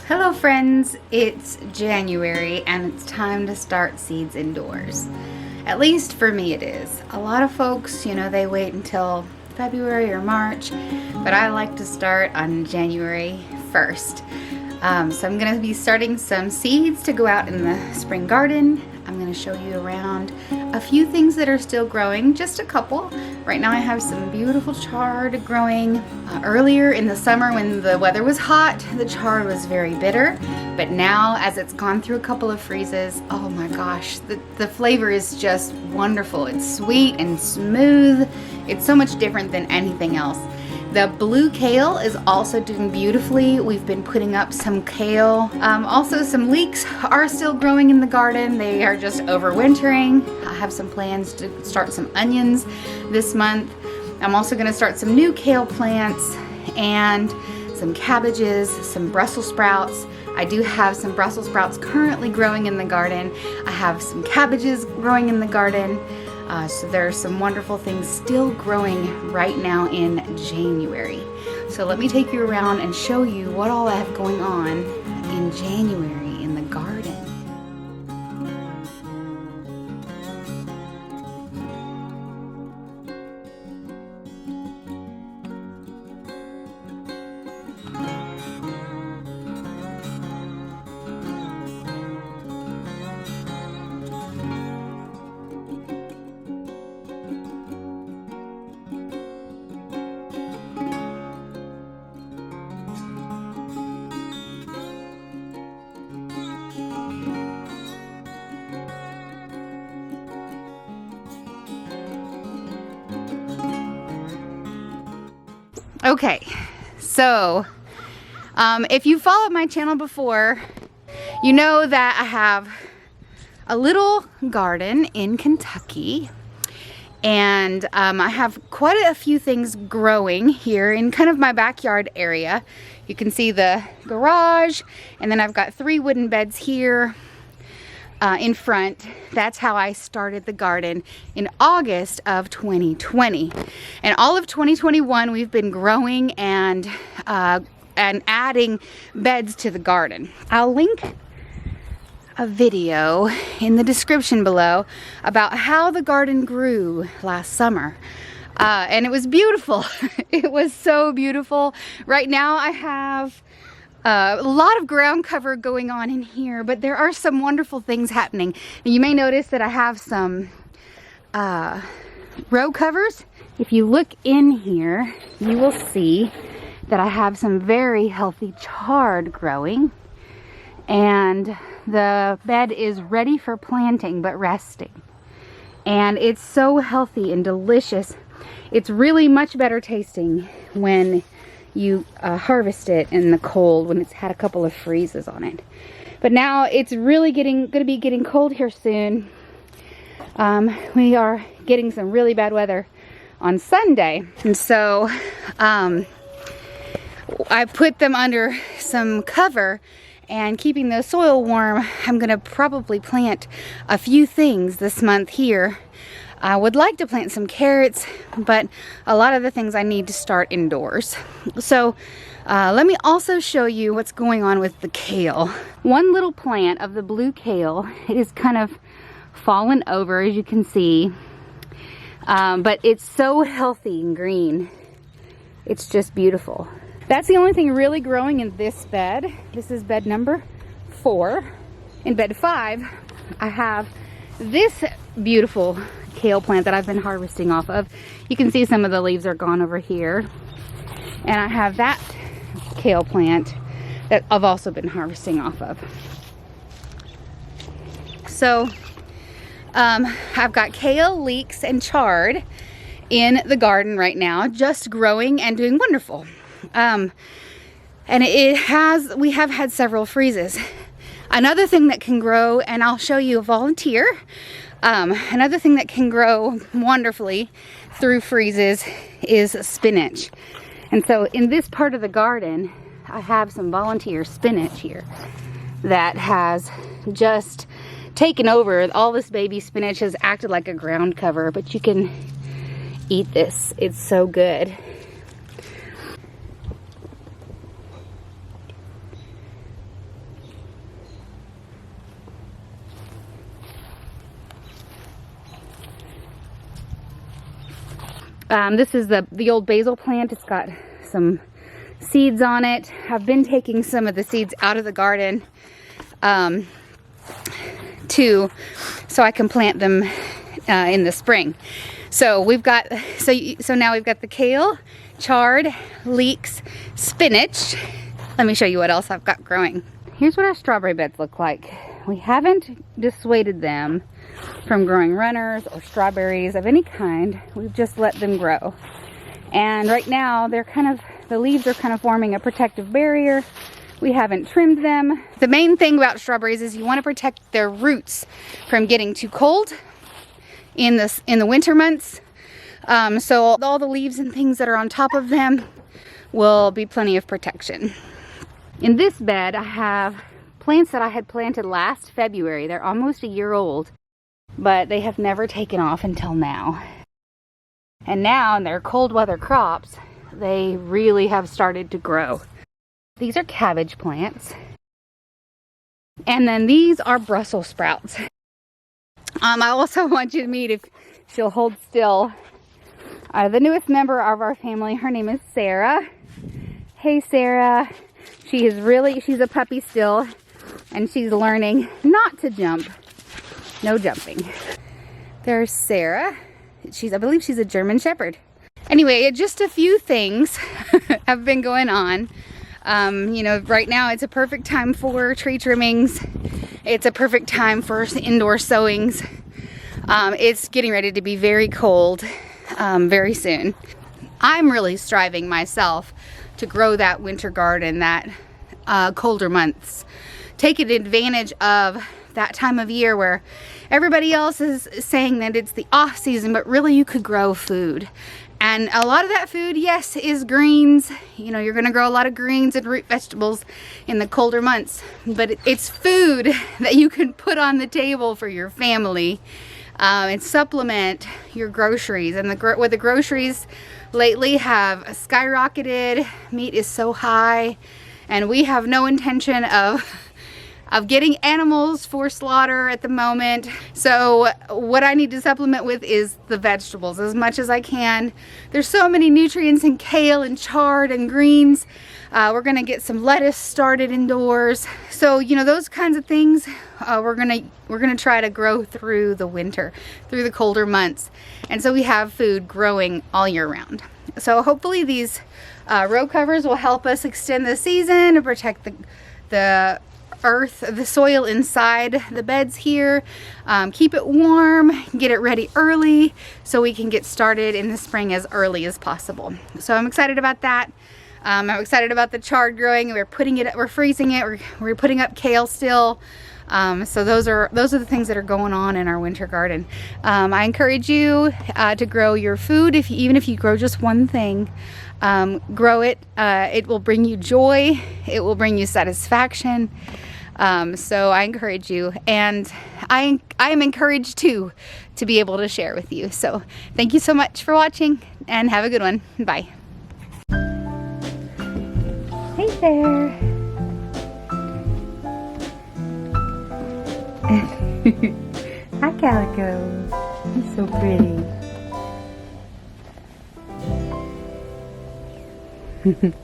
Hello friends, it's January and it's time to start seeds indoors. At least for me it is. A lot of folks, they wait until February or March, but I like to start on January 1st. So I'm going to be starting some seeds to go out in the spring garden. I'm going to show you around a few things that are still growing, just a couple. Right now I have some beautiful chard growing. Earlier in the summer when the weather was hot, the chard was very bitter. But now as it's gone through a couple of freezes, oh my gosh, the flavor is just wonderful. It's sweet and smooth. It's so much different than anything else. The blue kale is also doing beautifully. We've been putting up some kale. Also some leeks are still growing in the garden. They are just overwintering. I have some plans to start some onions this month. I'm also going to start some new kale plants and some cabbages, some Brussels sprouts. I do have some Brussels sprouts currently growing in the garden. I have some cabbages growing in the garden. So there are some wonderful things still growing right now in January. So let me take you around and show you what all I have going on in January in the garden. Okay, so if you followed my channel before, you know that I have a little garden in Kentucky, and I have quite a few things growing here in kind of my backyard area. You can see the garage, and then I've got 3 wooden beds here in front. That's how I started the garden in August of 2020. And all of 2021 we've been growing and adding beds to the garden. I'll link a video in the description below about how the garden grew last summer. And it was beautiful. It was so beautiful. Right now I have a lot of ground cover going on in here, but there are some wonderful things happening. Now, you may notice that I have some row covers. If you look in here, you will see that I have some very healthy chard growing, and the bed is ready for planting but resting. And it's so healthy and delicious. It's really much better tasting when you harvest it in the cold, when it's had a couple of freezes on it. But now it's really going to be getting cold here soon. We are getting some really bad weather on Sunday, and so I put them under some cover and keeping the soil warm. I'm going to probably plant a few things this month here. I would like to plant some carrots, but a lot of the things I need to start indoors. So let me also show you what's going on with the kale. One little plant of the blue kale, it is kind of fallen over, as you can see, but it's so healthy and green. It's just beautiful. That's the only thing really growing in this bed. This is bed number 4. In bed 5, I have this beautiful kale plant that I've been harvesting off of. You can see some of the leaves are gone over here. And I have that kale plant that I've also been harvesting off of. So I've got kale, leeks, and chard in the garden right now, just growing and doing wonderful. And we have had several freezes. Another thing that can grow, and I'll show you a volunteer, another thing that can grow wonderfully through freezes is spinach. And so in this part of the garden, I have some volunteer spinach here that has just taken over. All this baby spinach has acted like a ground cover, but you can eat this. It's so good. This is the old basil plant. It's got some seeds on it. I've been taking some of the seeds out of the garden too, so I can plant them in the spring. So we've got so now we've got the kale, chard, leeks, spinach. Let me show you what else I've got growing. Here's what our strawberry beds look like. We haven't dissuaded them from growing runners or strawberries of any kind. We've just let them grow. And right now they're the leaves are kind of forming a protective barrier. We haven't trimmed them. The main thing about strawberries is you want to protect their roots from getting too cold in the winter months. So all the leaves and things that are on top of them will be plenty of protection. In this bed I have plants that I had planted last February. They're almost a year old, but they have never taken off until now. And now in their cold weather crops, they really have started to grow. These are cabbage plants. And then these are Brussels sprouts. I also want you to meet, if she'll hold still, the newest member of our family. Her name is Sarah. Hey Sarah. She's a puppy still, and she's learning not to jump. No jumping. There's Sarah. I believe she's a German Shepherd. Anyway, just a few things have been going on. You know, right now it's a perfect time for tree trimmings. It's a perfect time for indoor sowings. It's getting ready to be very cold very soon. I'm really striving myself to grow that winter garden, that colder months. Taking advantage of that time of year where everybody else is saying that it's the off season, but really you could grow food. And a lot of that food, yes, is greens. You know, you're gonna grow a lot of greens and root vegetables in the colder months, but it's food that you can put on the table for your family and supplement your groceries. And the groceries lately have skyrocketed. Meat is so high, and we have no intention of getting animals for slaughter at the moment. So what I need to supplement with is the vegetables as much as I can. There's so many nutrients in kale and chard and greens. We're gonna get some lettuce started indoors. So, you know, those kinds of things we're gonna try to grow through the winter, through the colder months. And so we have food growing all year round. So hopefully these row covers will help us extend the season and protect the earth, the soil inside the beds here, keep it warm, get it ready early so we can get started in the spring as early as possible. So I'm excited about that. I'm excited about the chard growing. We're freezing it, we're putting up kale still. So those are the things that are going on in our winter garden. I encourage you to grow your food. Even if you grow just one thing, grow it. It will bring you joy. It will bring you satisfaction. So I encourage you, and I am encouraged too to be able to share with you. So thank you so much for watching, and have a good one. Bye. Hey there. Hi Calico. He's so pretty.